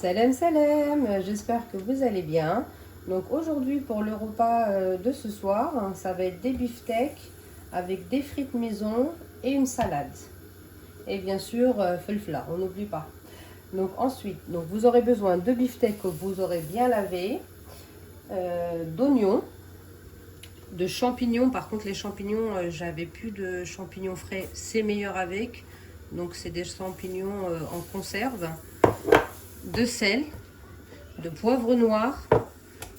Salam salam, j'espère que vous allez bien. Donc aujourd'hui pour le repas de ce soir, ça va être des beefsteaks avec des frites maison et une salade. Et bien sûr, felfla, on n'oublie pas. Donc ensuite, vous aurez besoin de beefsteaks que vous aurez bien lavé, d'oignons, de champignons. Par contre les champignons, j'avais plus de champignons frais, c'est meilleur avec. Donc c'est des champignons en conserve, de sel, de poivre noir,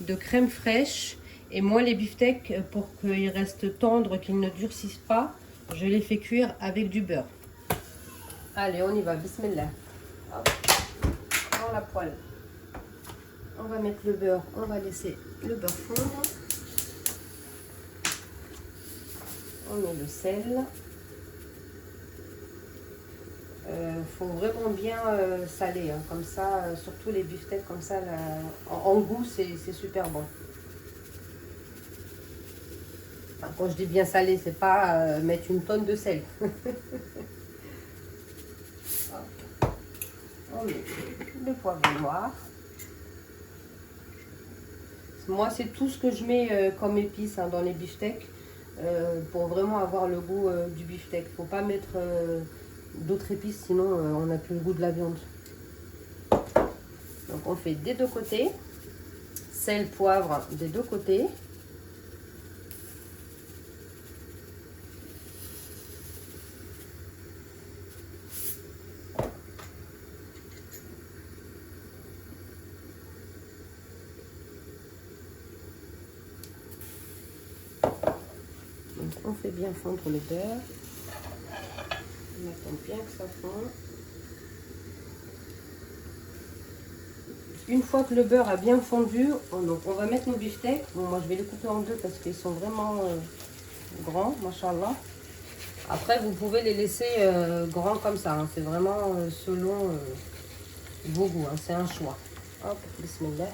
de crème fraîche. Et moi les beefsteaks, pour qu'ils restent tendres, qu'ils ne durcissent pas, je les fais cuire avec du beurre. Allez, on y va, bismillah. Hop, dans la poêle, on va mettre le beurre, on va laisser le beurre fondre. On met le sel. Faut vraiment bien saler, hein, comme ça, surtout les beefsteaks comme ça, là, en goût c'est super bon. Enfin, quand je dis bien salé, c'est pas mettre une tonne de sel. On met le poivre noir. Moi c'est tout ce que je mets comme épices, hein, dans les beefsteaks, pour vraiment avoir le goût du beefsteak. Faut pas mettre d'autres épices, sinon on n'a plus le goût de la viande. Donc on fait des deux côtés, sel, poivre des deux côtés. Donc on fait bien fondre le beurre. On attend bien que ça fonde. Une fois que le beurre a bien fondu, on va mettre nos beefsteaks. Bon, moi je vais les couper en deux parce qu'ils sont vraiment grands, machallah. Après vous pouvez les laisser grands comme ça, hein. C'est vraiment selon vos goûts, hein. C'est un choix. Hop, bismillah.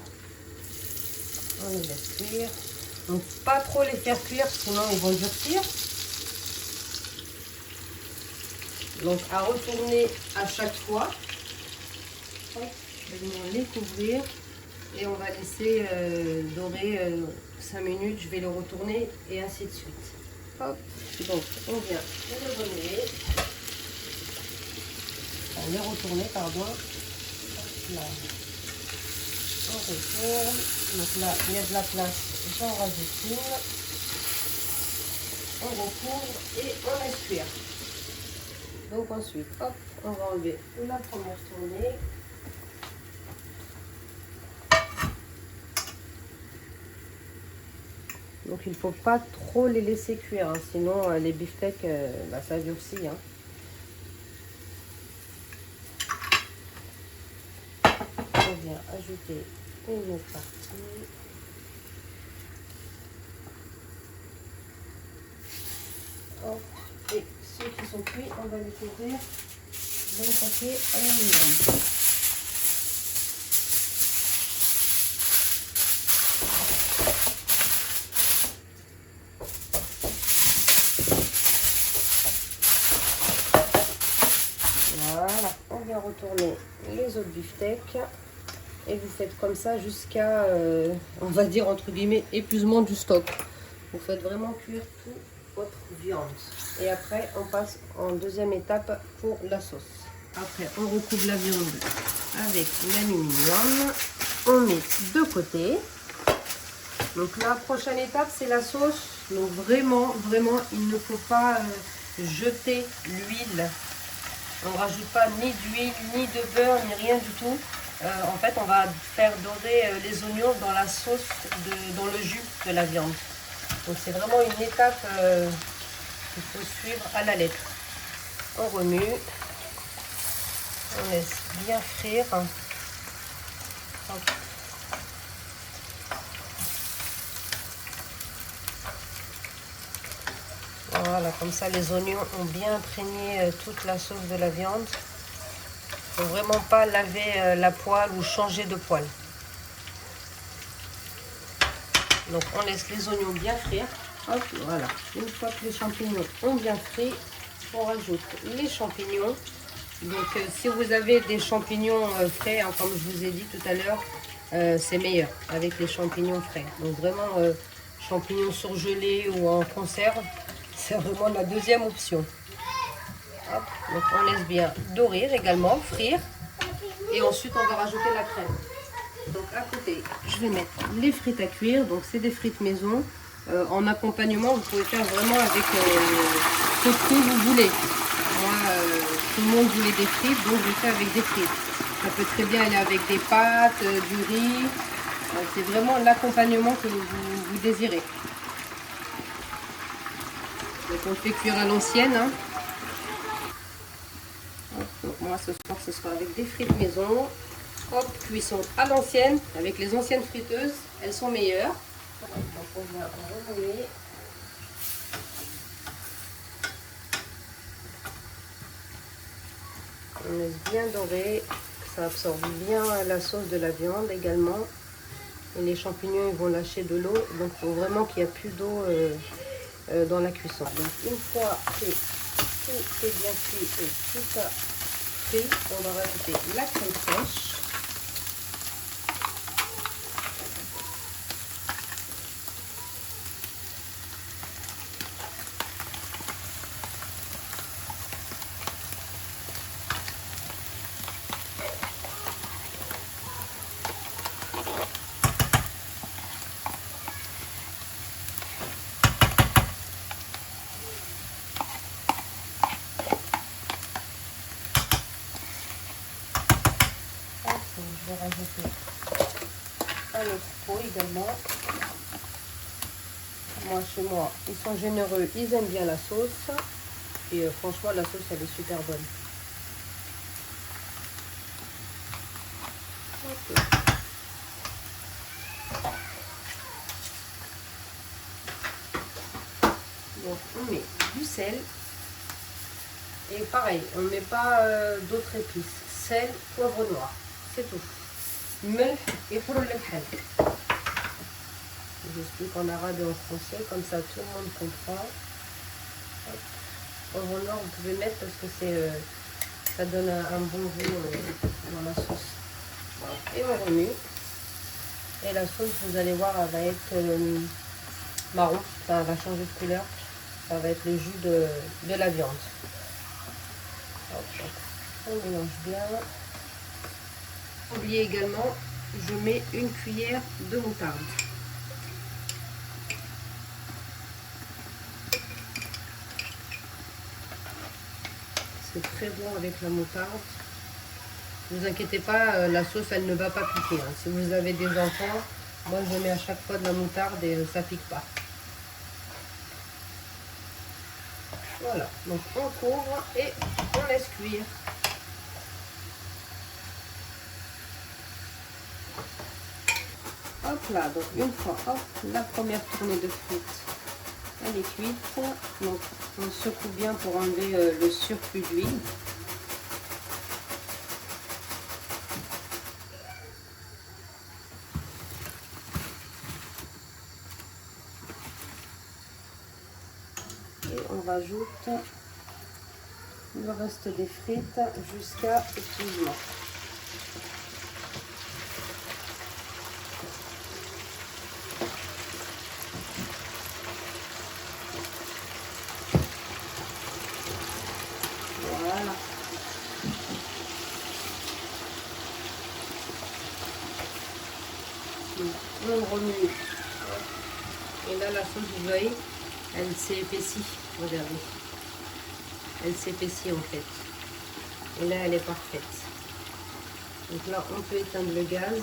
On les laisse cuire. Donc pas trop les faire cuire, sinon ils vont durcir. Donc à retourner à chaque fois. Hop, je vais les couvrir et on va laisser dorer 5 minutes. Je vais le retourner et ainsi de suite. Hop, donc on vient les retourner. Enfin, les retourner, pardon. Hop, là. On retourne. Donc là, il y a de la place, j'en rajoute une. On recouvre et on laisse cuire. Donc ensuite, hop, on va enlever la première tournée. Donc il ne faut pas trop les laisser cuire, hein, sinon les beefsteaks, ça durcit, hein. On vient ajouter une autre partie. Hop. Et ceux qui sont cuits, on va les couvrir d'un papier aluminium. Voilà, on vient retourner les autres beefsteaks et vous faites comme ça jusqu'à, on va dire entre guillemets, épuisement du stock. Vous faites vraiment cuire tout votre viande. Et après, on passe en deuxième étape pour la sauce. Après, on recouvre la viande avec l'aluminium. On met de côté. Donc la prochaine étape, c'est la sauce. Donc vraiment, il ne faut pas jeter l'huile. On ne rajoute pas ni d'huile, ni de beurre, ni rien du tout. En fait, on va faire dorer les oignons dans la sauce, dans le jus de la viande. Donc c'est vraiment une étape qu'il faut suivre à la lettre. On remue, on laisse bien frire. Hop. Voilà, comme ça les oignons ont bien imprégné toute la sauce de la viande. Il ne faut vraiment pas laver la poêle ou changer de poêle. Donc on laisse les oignons bien frire. Hop, voilà. Une fois que les champignons ont bien frit, on rajoute les champignons Donc si vous avez des champignons frais, hein, comme je vous ai dit tout à l'heure, c'est meilleur avec les champignons frais. Donc vraiment champignons surgelés ou en conserve, c'est vraiment la deuxième option. Hop, donc on laisse bien dorer également, frire. Et ensuite on va rajouter la crème. Donc à côté, je vais mettre les frites à cuire. Donc c'est des frites maison. En accompagnement, vous pouvez faire vraiment avec ce que vous voulez. Moi, tout le monde voulait des frites, donc je fais avec des frites. Ça peut très bien aller avec des pâtes, du riz. C'est vraiment l'accompagnement que vous désirez. Donc on fait cuire à l'ancienne. Hein. Donc moi ce soir ce sera avec des frites maison. Hop, cuisson à l'ancienne. Avec les anciennes friteuses, elles sont meilleures. Donc on va remuer. On laisse bien dorer, que ça absorbe bien la sauce de la viande également. Et les champignons ils vont lâcher de l'eau, donc il faut vraiment qu'il n'y ait plus d'eau dans la cuisson. Donc une fois que tout est bien cuit et tout ça frit, on va rajouter la crème fraîche. Je vais rajouter un autre pot également. Moi, chez moi, ils sont généreux, ils aiment bien la sauce. Et franchement, la sauce, elle est super bonne. Okay. Donc, on met du sel. Et pareil, on ne met pas d'autres épices. Sel, poivre noir. C'est tout. Melh et le. J'explique en arabe et en français, comme ça tout le monde comprend. Poivre noir, vous pouvez mettre parce que ça donne un bon goût dans la sauce. Et on remue. Et la sauce, vous allez voir, elle va être marron. Ça va changer de couleur. Ça va être le jus de la viande. Hop, on mélange bien. N'oubliez également, je mets une cuillère de moutarde. C'est très bon avec la moutarde. Ne vous inquiétez pas, la sauce elle ne va pas piquer. Hein. Si vous avez des enfants, moi je mets à chaque fois de la moutarde et ça pique pas. Voilà, donc on couvre et on laisse cuire. Hop là, donc une fois, hop, la première tournée de frites, elle est cuite. Donc on secoue bien pour enlever le surplus d'huile. Et on rajoute le reste des frites jusqu'à épuisement. Voilà. On remue. Et là, la sauce, vous voyez, elle s'est épaissie. Regardez. Elle s'épaissit en fait. Et là, elle est parfaite. Donc là, on peut éteindre le gaz.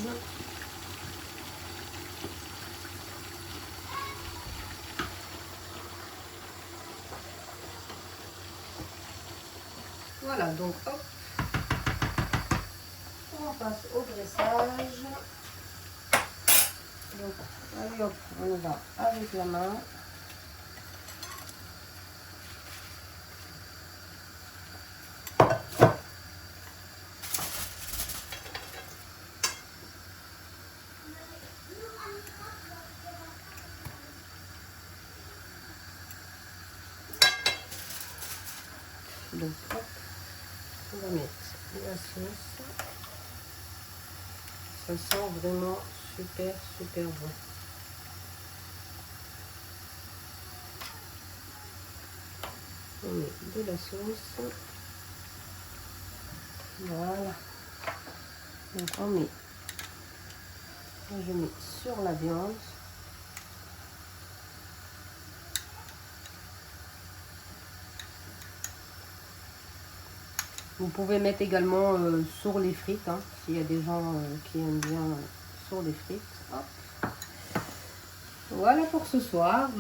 Voilà, donc hop. On passe au dressage. Donc, allez hop, on va avec la main. Donc, hop, on On va mettre la sauce. Ça sent vraiment super bon. On met de la sauce. Voilà. Donc on met, je mets sur la viande. Vous pouvez mettre également sur les frites, hein, s'il y a des gens qui aiment bien sur les frites. Hop. Voilà pour ce soir.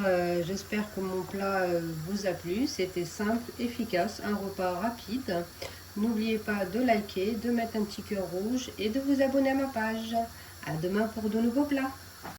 J'espère que mon plat vous a plu. C'était simple, efficace, un repas rapide. N'oubliez pas de liker, de mettre un petit cœur rouge et de vous abonner à ma page. À demain pour de nouveaux plats.